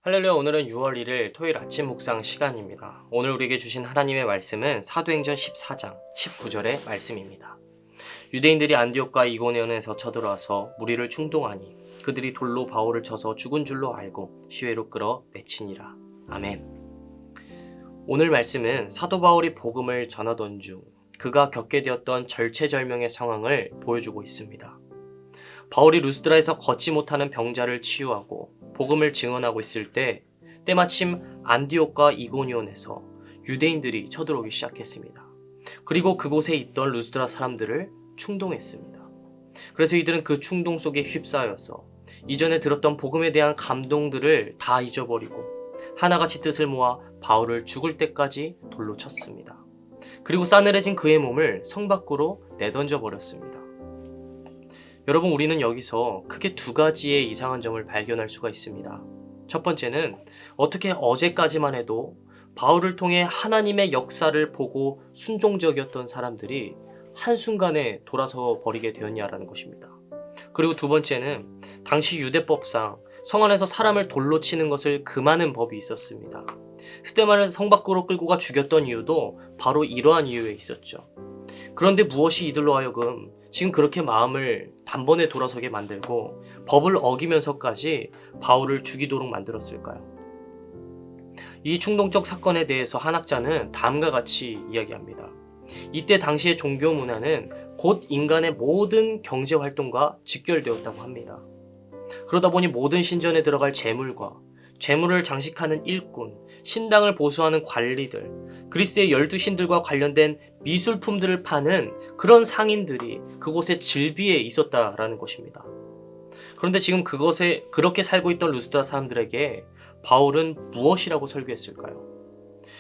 할렐루야. 오늘은 6월 1일 토요일 아침 묵상 시간입니다. 오늘 우리에게 주신 하나님의 말씀은 사도행전 14장 19절의 말씀입니다. 유대인들이 안디옥과 이고니온에서 쳐들어와서 무리를 충동하니 그들이 돌로 바울을 쳐서 죽은 줄로 알고 시외로 끌어 내치니라. 아멘. 오늘 말씀은 사도 바울이 복음을 전하던 중 그가 겪게 되었던 절체절명의 상황을 보여주고 있습니다. 바울이 루스드라에서 걷지 못하는 병자를 치유하고 복음을 증언하고 있을 때 때마침 안디옥과 이고니온에서 유대인들이 쳐들어오기 시작했습니다. 그리고 그곳에 있던 루스드라 사람들을 충동했습니다. 그래서 이들은 그 충동 속에 휩싸여서 이전에 들었던 복음에 대한 감동들을 다 잊어버리고 하나같이 뜻을 모아 바울을 죽을 때까지 돌로 쳤습니다. 그리고 싸늘해진 그의 몸을 성 밖으로 내던져 버렸습니다. 여러분, 우리는 여기서 크게 두 가지의 이상한 점을 발견할 수가 있습니다. 첫 번째는 어떻게 어제까지만 해도 바울을 통해 하나님의 역사를 보고 순종적이었던 사람들이 한순간에 돌아서 버리게 되었냐라는 것입니다. 그리고 두 번째는 당시 유대법상 성 안에서 사람을 돌로 치는 것을 금하는 법이 있었습니다. 스데반을 성 밖으로 끌고 가 죽였던 이유도 바로 이러한 이유에 있었죠. 그런데 무엇이 이들로 하여금 지금 그렇게 마음을 단번에 돌아서게 만들고 법을 어기면서까지 바울을 죽이도록 만들었을까요? 이 충동적 사건에 대해서 한학자는 다음과 같이 이야기합니다. 이때 당시의 종교 문화는 곧 인간의 모든 경제 활동과 직결되었다고 합니다. 그러다 보니 모든 신전에 들어갈 재물과 재물을 장식하는 일꾼, 신당을 보수하는 관리들, 그리스의 12신들과 관련된 미술품들을 파는 그런 상인들이 그곳에 즐비해 있었다라는 것입니다. 그런데 지금 그것에 그렇게 살고 있던 루스드라 사람들에게 바울은 무엇이라고 설교했을까요?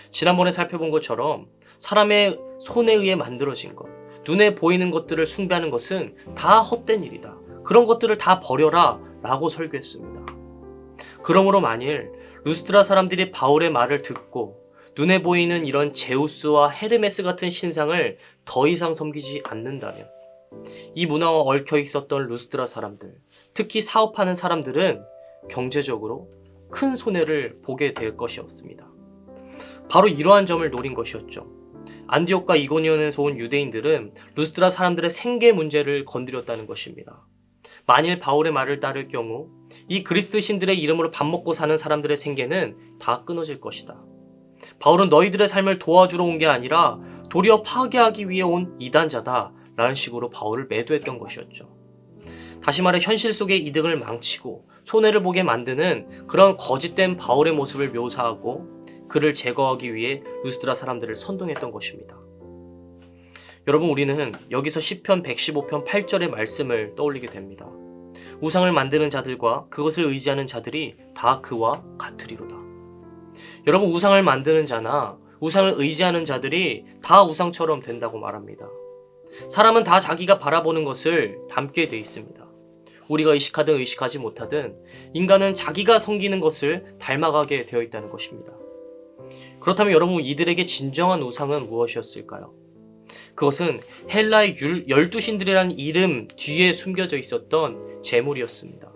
지난번에 살펴본 것처럼 사람의 손에 의해 만들어진 것, 눈에 보이는 것들을 숭배하는 것은 다 헛된 일이다. 그런 것들을 다 버려라 라고 설교했습니다. 그러므로 만일 루스드라 사람들이 바울의 말을 듣고 눈에 보이는 이런 제우스와 헤르메스 같은 신상을 더 이상 섬기지 않는다면 이 문화와 얽혀 있었던 루스드라 사람들, 특히 사업하는 사람들은 경제적으로 큰 손해를 보게 될 것이었습니다. 바로 이러한 점을 노린 것이었죠. 안디옥과 이고니온에서 온 유대인들은 루스드라 사람들의 생계 문제를 건드렸다는 것입니다. 만일 바울의 말을 따를 경우 이 그리스 신들의 이름으로 밥 먹고 사는 사람들의 생계는 다 끊어질 것이다. 바울은 너희들의 삶을 도와주러 온 게 아니라 도리어 파괴하기 위해 온 이단자다 라는 식으로 바울을 매도했던 것이었죠. 다시 말해 현실 속의 이득을 망치고 손해를 보게 만드는 그런 거짓된 바울의 모습을 묘사하고 그를 제거하기 위해 루스드라 사람들을 선동했던 것입니다. 여러분, 우리는 여기서 시편 115편 8절의 말씀을 떠올리게 됩니다. 우상을 만드는 자들과 그것을 의지하는 자들이 다 그와 같으리로다. 여러분, 우상을 만드는 자나 우상을 의지하는 자들이 다 우상처럼 된다고 말합니다. 사람은 다 자기가 바라보는 것을 닮게 돼 있습니다. 우리가 의식하든 의식하지 못하든 인간은 자기가 섬기는 것을 닮아가게 되어 있다는 것입니다. 그렇다면 여러분, 이들에게 진정한 우상은 무엇이었을까요? 그것은 헬라의 12신들이라는 이름 뒤에 숨겨져 있었던 재물이었습니다.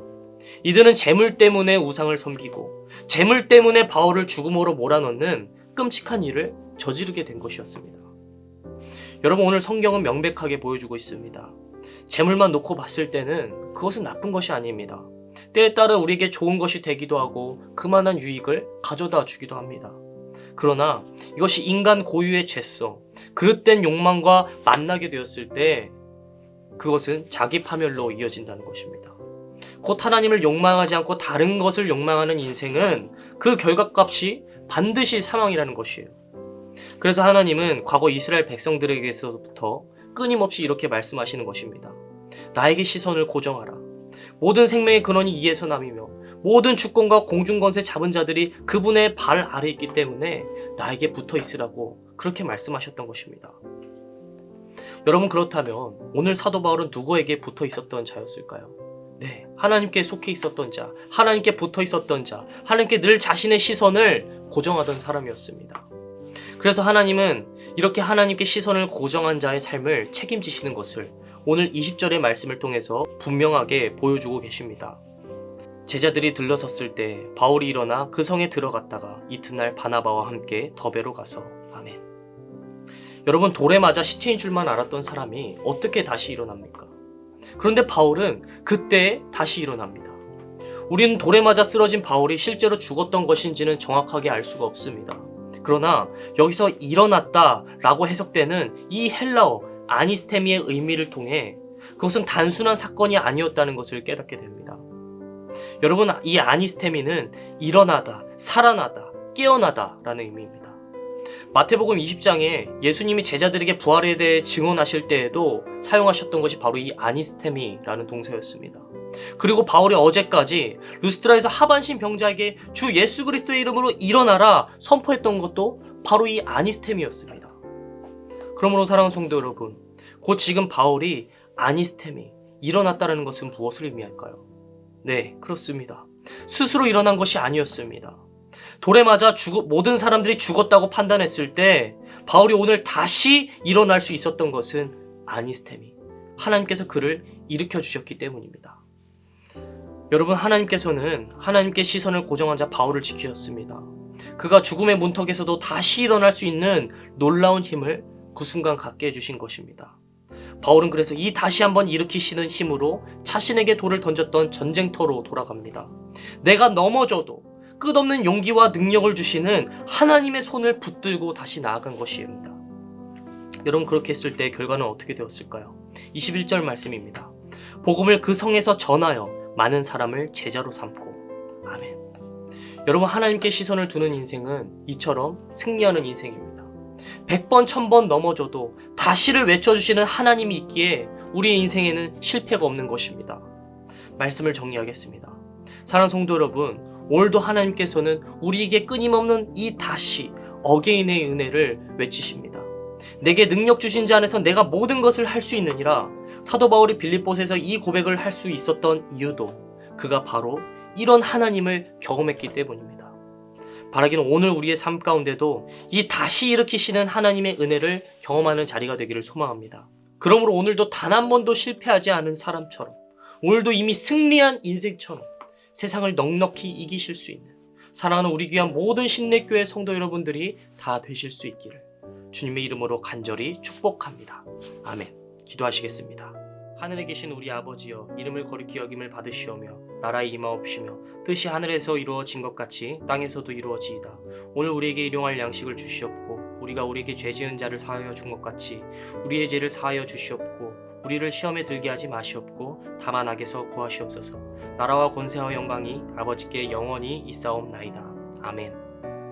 이들은 재물 때문에 우상을 섬기고 재물 때문에 바울을 죽음으로 몰아넣는 끔찍한 일을 저지르게 된 것이었습니다. 여러분, 오늘 성경은 명백하게 보여주고 있습니다. 재물만 놓고 봤을 때는 그것은 나쁜 것이 아닙니다. 때에 따라 우리에게 좋은 것이 되기도 하고 그만한 유익을 가져다 주기도 합니다. 그러나 이것이 인간 고유의 죄성, 그릇된 욕망과 만나게 되었을 때 그것은 자기 파멸로 이어진다는 것입니다. 곧 하나님을 욕망하지 않고 다른 것을 욕망하는 인생은 그 결과값이 반드시 사망이라는 것이에요. 그래서 하나님은 과거 이스라엘 백성들에게서부터 끊임없이 이렇게 말씀하시는 것입니다. 나에게 시선을 고정하라. 모든 생명의 근원이 이에서 남이며 모든 주권과 공중권세 잡은 자들이 그분의 발 아래 있기 때문에 나에게 붙어 있으라고 그렇게 말씀하셨던 것입니다. 여러분, 그렇다면 오늘 사도 바울은 누구에게 붙어 있었던 자였을까요? 네, 하나님께 속해 있었던 자, 하나님께 붙어 있었던 자, 하나님께 늘 자신의 시선을 고정하던 사람이었습니다. 그래서 하나님은 이렇게 하나님께 시선을 고정한 자의 삶을 책임지시는 것을 오늘 20절의 말씀을 통해서 분명하게 보여주고 계십니다. 제자들이 들러섰을 때 바울이 일어나 그 성에 들어갔다가 이튿날 바나바와 함께 더베로 가서 아멘. 여러분, 돌에 맞아 시체인 줄만 알았던 사람이 어떻게 다시 일어납니까? 그런데 바울은 그때 다시 일어납니다. 우리는 돌에 맞아 쓰러진 바울이 실제로 죽었던 것인지는 정확하게 알 수가 없습니다. 그러나 여기서 일어났다 라고 해석되는 이 헬라어 아니스테미의 의미를 통해 그것은 단순한 사건이 아니었다는 것을 깨닫게 됩니다. 여러분, 이 아니스테미는 일어나다, 살아나다, 깨어나다 라는 의미입니다. 마태복음 20장에 예수님이 제자들에게 부활에 대해 증언하실 때에도 사용하셨던 것이 바로 이 아니스테미라는 동사였습니다. 그리고 바울이 어제까지 루스트라에서 하반신 병자에게 주 예수 그리스도의 이름으로 일어나라 선포했던 것도 바로 이 아니스테미였습니다. 그러므로 사랑하는 성도 여러분, 곧 지금 바울이 아니스테미, 일어났다는 것은 무엇을 의미할까요? 네, 그렇습니다. 스스로 일어난 것이 아니었습니다. 돌에 맞아 모든 사람들이 죽었다고 판단했을 때 바울이 오늘 다시 일어날 수 있었던 것은 아니스테미, 하나님께서 그를 일으켜 주셨기 때문입니다. 여러분, 하나님께서는 하나님께 시선을 고정한 자 바울을 지키셨습니다. 그가 죽음의 문턱에서도 다시 일어날 수 있는 놀라운 힘을 그 순간 갖게 해주신 것입니다. 바울은 그래서 이 다시 한번 일으키시는 힘으로 자신에게 돌을 던졌던 전쟁터로 돌아갑니다. 내가 넘어져도 끝없는 용기와 능력을 주시는 하나님의 손을 붙들고 다시 나아간 것입니다. 여러분, 그렇게 했을 때 결과는 어떻게 되었을까요? 21절 말씀입니다. 복음을 그 성에서 전하여 많은 사람을 제자로 삼고 아멘. 여러분, 하나님께 시선을 두는 인생은 이처럼 승리하는 인생입니다. 100번 1000번 넘어져도 다시를 외쳐주시는 하나님이 있기에 우리의 인생에는 실패가 없는 것입니다. 말씀을 정리하겠습니다. 사랑하는 성도 여러분, 오늘도 하나님께서는 우리에게 끊임없는 이 다시 어게인의 은혜를 외치십니다. 내게 능력 주신 자 안에서 내가 모든 것을 할 수 있느니라. 사도 바울이 빌립보서에서 이 고백을 할 수 있었던 이유도 그가 바로 이런 하나님을 경험했기 때문입니다. 바라기는 오늘 우리의 삶 가운데도 이 다시 일으키시는 하나님의 은혜를 경험하는 자리가 되기를 소망합니다. 그러므로 오늘도 단 한 번도 실패하지 않은 사람처럼, 오늘도 이미 승리한 인생처럼 세상을 넉넉히 이기실 수 있는 사랑하는 우리 귀한 모든 신내교회 성도 여러분들이 다 되실 수 있기를 주님의 이름으로 간절히 축복합니다. 아멘. 기도하시겠습니다. 하늘에 계신 우리 아버지여, 이름을 거룩히 여김을 받으시오며 나라의 임하옵시며 뜻이 하늘에서 이루어진 것 같이 땅에서도 이루어지이다. 오늘 우리에게 일용할 양식을 주시옵고 우리가 우리에게 죄 지은 자를 사하여 준 것 같이 우리의 죄를 사하여 주시옵고 우리를 시험에 들게 하지 마시옵고 다만 악에서 구하시옵소서. 나라와 권세와 영광이 아버지께 영원히 있사옵나이다. 아멘.